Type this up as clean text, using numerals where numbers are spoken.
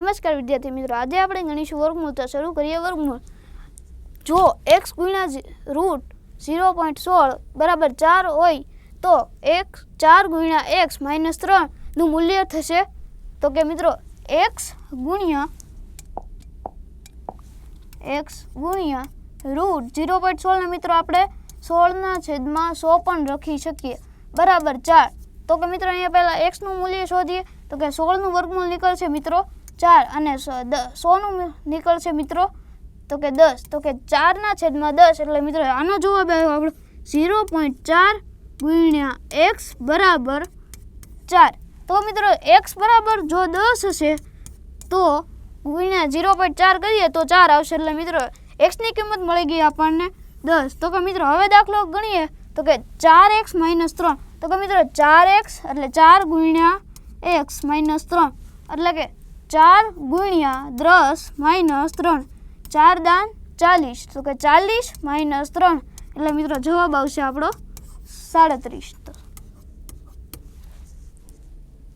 नमस्कार विद्यार्थी मित्रों, आज આપણે ગણીશું વર્ગમૂળ। તો શરૂ કરીએ વર્ગમૂળ। જો x ગુણ્યા રૂટ 0.16 બરાબર 4 હોય તો x 4 ગુણ્યા x માઇનસ 3 નું મૂલ્ય થશે તો કે મિત્રો x ગુણ્યા રૂટ 0.16 ને મિત્રો આપણે 16 ના છેદમાં 100 પણ લખી શકીએ બરાબર 4। તો કે મિત્રો અહીંયા પહેલા x નું મૂલ્ય શોધીએ તો કે 16 નું વર્ગમૂળ નીકળશે મિત્રો 4 અને 100 નું નીકળશે મિત્રો તો કે 10। તો કે 4 ના છેદમાં 10 એટલે મિત્રો આનો જવાબ આવ્યો આપણો 0.4 ગુણ્યા x બરાબર 4। તો મિત્રો x બરાબર જો 10 હશે તો ગુણ્યા 0.4 કરીએ તો 4 આવશે એટલે મિત્રો x ની કિંમત મળી ગઈ આપણને 10। તો કે મિત્રો હવે દાખલો ગણીએ તો કે 4x માઇનસ 3 તો કે મિત્રો 4x એટલે 4 ગુણ્યા x માઇનસ 3 એટલે કે 4 ગુણ્યા 10 માઇનસ 3 4 દાન 40 તો કે 40 માઇનસ 3 એટલે મિત્રો જવાબ આવશે આપણો 37।